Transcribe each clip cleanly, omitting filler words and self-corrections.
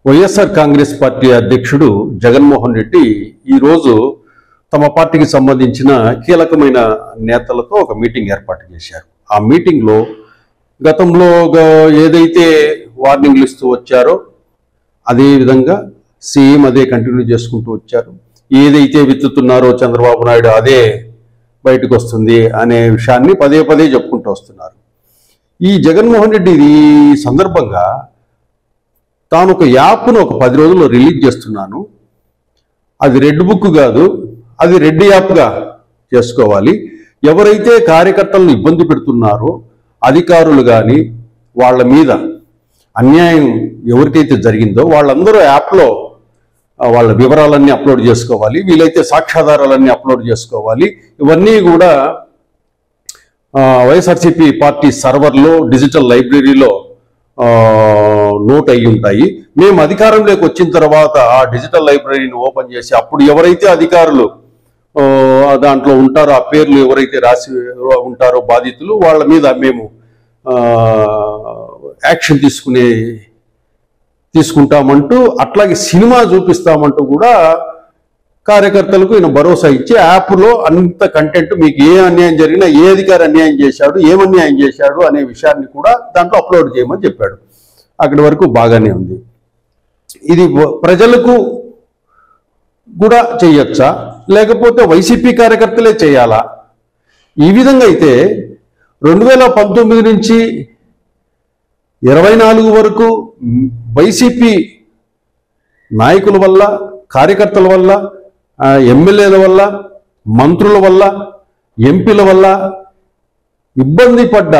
YSR Congress party అధ్యక్షుడు జగన్మోహన్ రెడ్డి ఈరోజు తమ పార్టీకి సంబంధించిన కీలకమైన నేతలతో ఒక మీటింగ్ ఏర్పాటు చేశారు. ఆ మీటింగ్లో గతంలో ఏదైతే వార్నింగ్లు ఇస్తూ వచ్చారో అదే విధంగా సేమ్ అదే కంటిన్యూ చేసుకుంటూ వచ్చారు. ఏదైతే విత్తుతున్నారో చంద్రబాబు నాయుడు అదే బయటకు వస్తుంది అనే విషయాన్ని పదే పదే చెప్పుకుంటూ వస్తున్నారు. ఈ జగన్మోహన్ రెడ్డి ఈ సందర్భంగా తాను ఒక యాప్ను ఒక 10 రోజుల్లో రిలీజ్ చేస్తున్నాను, అది రెడ్ బుక్ కాదు, అది రెడ్ యాప్గా చేసుకోవాలి. ఎవరైతే కార్యకర్తలను ఇబ్బంది పెడుతున్నారో అధికారులు కానీ వాళ్ళ మీద అన్యాయం ఎవరికైతే జరిగిందో వాళ్ళందరూ యాప్లో వాళ్ళ వివరాలన్నీ అప్లోడ్ చేసుకోవాలి, వీలైతే సాక్ష్యాధారాలన్నీ అప్లోడ్ చేసుకోవాలి. ఇవన్నీ కూడా వైఎస్ఆర్సీపీ పార్టీ సర్వర్లో డిజిటల్ లైబ్రరీలో నోట్ అయ్యి ఉంటాయి. మేము అధికారంలోకి వచ్చిన తర్వాత ఆ డిజిటల్ లైబ్రరీని ఓపెన్ చేసి అప్పుడు ఎవరైతే అధికారులు దాంట్లో ఉంటారో ఆ పేర్లు ఎవరైతే రాసి ఉంటారో బాధితులు వాళ్ళ మీద మేము యాక్షన్ తీసుకుంటామంటూ అట్లాగే సినిమా చూపిస్తామంటూ కూడా కార్యకర్తలకు ఈయన భరోసా ఇచ్చి యాప్లో అంత కంటెంట్ మీకు ఏ అన్యాయం జరిగినా ఏ అధికారి అన్యాయం చేశాడు ఏమన్యాయం చేశాడు అనే విషయాన్ని కూడా దాంట్లో అప్లోడ్ చేయమని చెప్పాడు. అక్కడి వరకు బాగానే ఉంది. ఇది ప్రజలకు కూడా చేయొచ్చా లేకపోతే వైసీపీ కార్యకర్తలే చేయాలా? ఈ విధంగా అయితే 2019 నుంచి 24 వరకు వైసీపీ నాయకుల వల్ల కార్యకర్తల వల్ల ఎమ్మెల్యేల వల్ల మంత్రుల వల్ల ఎంపీల వల్ల ఇబ్బంది పడ్డ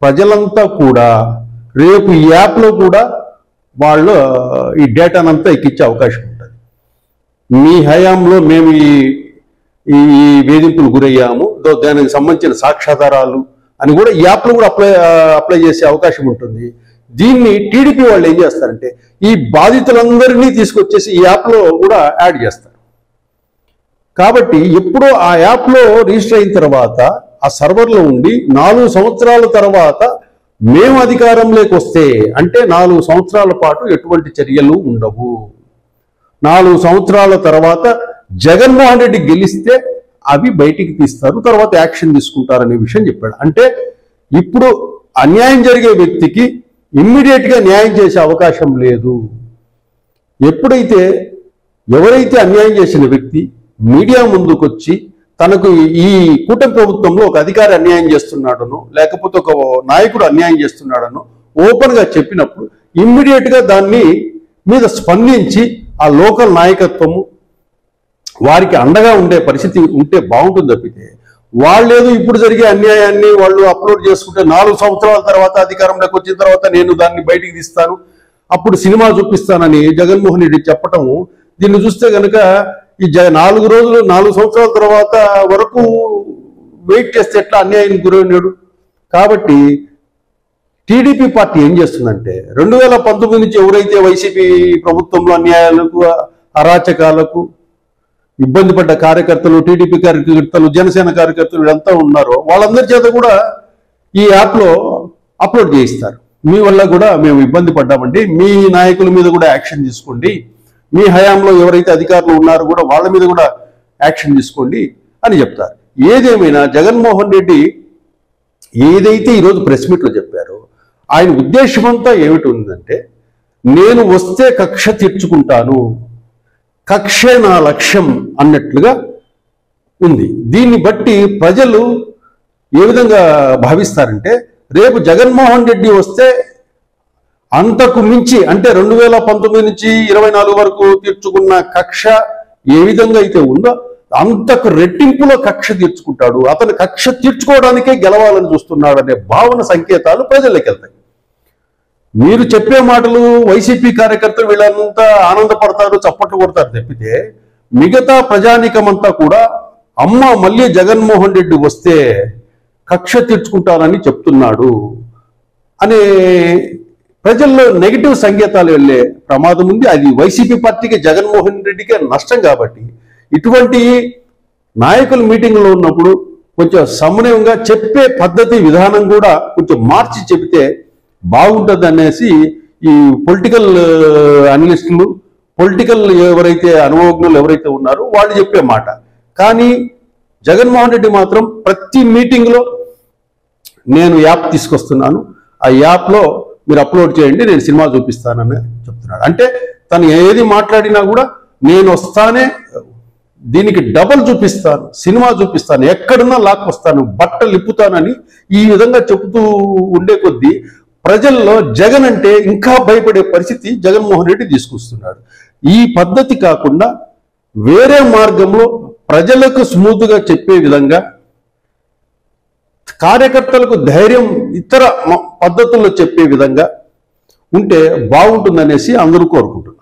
ప్రజలంతా కూడా రేపు ఈ యాప్లో కూడా వాళ్ళు ఈ డేటానంతా ఎక్కించే అవకాశం ఉంటుంది. మీ హయాంలో మేము ఈ వేధింపులు గురయ్యాము, దానికి సంబంధించిన సాక్ష్యాధారాలు అని కూడా ఈ యాప్లో కూడా అప్లై చేసే అవకాశం ఉంటుంది. దీన్ని టీడీపీ వాళ్ళు ఏం చేస్తారంటే ఈ బాధితులందరినీ తీసుకొచ్చేసి ఈ యాప్లో కూడా యాడ్ చేస్తారు. కాబట్టి ఎప్పుడో ఆ యాప్లో రిజిస్టర్ అయిన తర్వాత ఆ సర్వర్లో ఉండి 4 సంవత్సరాల తర్వాత మేము అధికారంలోకి వస్తే అంటే 4 సంవత్సరాల పాటు ఎటువంటి చర్యలు ఉండవు. 4 సంవత్సరాల తర్వాత జగన్మోహన్ రెడ్డి గెలిస్తే అవి బయటికి తీస్తారు, తర్వాత యాక్షన్ తీసుకుంటారనే విషయం చెప్పాడు. అంటే ఇప్పుడు అన్యాయం జరిగే వ్యక్తికి ఇమ్మీడియట్గా న్యాయం చేసే అవకాశం లేదు. ఎప్పుడైతే ఎవరైతే అన్యాయం చేసిన వ్యక్తి మీడియా ముందుకొచ్చి తనకు ఈ కూటమి ప్రభుత్వంలో ఒక అధికారి అన్యాయం చేస్తున్నాడనో లేకపోతే ఒక నాయకుడు అన్యాయం చేస్తున్నాడనో ఓపెన్గా చెప్పినప్పుడు ఇమ్మీడియట్గా దాన్ని మీద స్పందించి ఆ లోకల్ నాయకత్వము వారికి అండగా ఉండే పరిస్థితి ఉంటే బాగుంటుంది తప్పితే వాళ్ళేదో ఇప్పుడు జరిగే అన్యాయాన్ని వాళ్ళు అప్లోడ్ చేసుకుంటే 4 సంవత్సరాల తర్వాత అధికారంలోకి వచ్చిన తర్వాత నేను దాన్ని బయటికి తీస్తాను అప్పుడు సినిమా చూపిస్తానని జగన్మోహన్ రెడ్డి చెప్పటం, దీన్ని చూస్తే కనుక ఈ 4 సంవత్సరాల తర్వాత వరకు వెయిట్ చేస్తే ఎట్లా అన్యాయానికి గురైనాడు. కాబట్టి టీడీపీ పార్టీ ఏం చేస్తుందంటే 2019 నుంచి ఎవరైతే వైసీపీ ప్రభుత్వంలో అన్యాయాలకు అరాచకాలకు ఇబ్బంది పడ్డ కార్యకర్తలు టీడీపీ కార్యకర్తలు జనసేన కార్యకర్తలు వీళ్ళంతా ఉన్నారో వాళ్ళందరి చేత కూడా ఈ యాప్లో అప్లోడ్ చేయిస్తారు. మీ వల్ల కూడా మేము ఇబ్బంది పడ్డామండి, మీ నాయకుల మీద కూడా యాక్షన్ తీసుకోండి, మీ హయాంలో ఎవరైతే అధికారులు ఉన్నారో కూడా వాళ్ళ మీద కూడా యాక్షన్ తీసుకోండి అని చెప్తారు. ఏదేమైనా జగన్మోహన్ రెడ్డి ఏదైతే ఈరోజు ప్రెస్ మీట్లో చెప్పారో ఆయన ఉద్దేశమంతా ఏమిటి ఉందంటే నేను వస్తే కక్ష తీర్చుకుంటాను, కక్షే నా లక్ష్యం అన్నట్లుగా ఉంది. దీన్ని బట్టి ప్రజలు ఏ విధంగా భావిస్తారంటే రేపు జగన్మోహన్ రెడ్డి వస్తే అంతకు మించి అంటే 2019 నుంచి 24 వరకు తీర్చుకున్న కక్ష ఏ విధంగా అయితే ఉందో అంతకు రెట్టింపులో కక్ష తీర్చుకుంటాడు, అతను కక్ష తీర్చుకోవడానికే గెలవాలని చూస్తున్నాడు అనే భావన సంకేతాలు ప్రజల్లోకి వెళ్తాయి. మీరు చెప్పే మాటలు వైసీపీ కార్యకర్తలు వీళ్ళంతా ఆనందపడతారు, చప్పట్లు కొడతారు తప్పితే మిగతా ప్రజానీకమంతా కూడా అమ్మ మళ్ళీ జగన్మోహన్ రెడ్డి వస్తే కక్ష తీర్చుకుంటానని చెప్తున్నాడు అనే ప్రజల్లో నెగిటివ్ సంకేతాలు వెళ్ళే ప్రమాదం ఉంది. అది వైసీపీ పార్టీకి జగన్మోహన్ రెడ్డికే నష్టం. కాబట్టి ఇటువంటి నాయకుల మీటింగ్లో ఉన్నప్పుడు కొంచెం సమన్వయంగా చెప్పే పద్ధతి విధానం కూడా కొంచెం మార్చి చెబితే బాగుంటుంది అనేసి ఈ పొలిటికల్ అనలిస్టులు, పొలిటికల్ ఎవరైతే అనుభవజ్ఞులు ఎవరైతే ఉన్నారో వాళ్ళు చెప్పే మాట. కానీ జగన్మోహన్ రెడ్డి మాత్రం ప్రతి మీటింగ్లో నేను యాప్ తీసుకొస్తున్నాను, ఆ యాప్లో మీరు అప్లోడ్ చేయండి, నేను సినిమా చూపిస్తానని చెప్తున్నాడు. అంటే తను ఏది మాట్లాడినా కూడా నేను వస్తానే, దీనికి డబల్ చూపిస్తాను, సినిమా చూపిస్తాను, ఎక్కడున్నా లాక్కొస్తాను, బట్టలు ఇప్పుతానని ఈ విధంగా చెబుతూ ఉండే కొద్దీ ప్రజల్లో జగన్ అంటే ఇంకా భయపడే పరిస్థితి జగన్మోహన్ రెడ్డి తీసుకొస్తున్నాడు. ఈ పద్ధతి కాకుండా వేరే మార్గంలో ప్రజలకు స్మూత్గా చెప్పే విధంగా, కార్యకర్తలకు ధైర్యం ఇతర పద్ధతుల్లో చెప్పే విధంగా ఉంటే బాగుంటుందనేసి అందరూ కోరుకుంటున్నారు.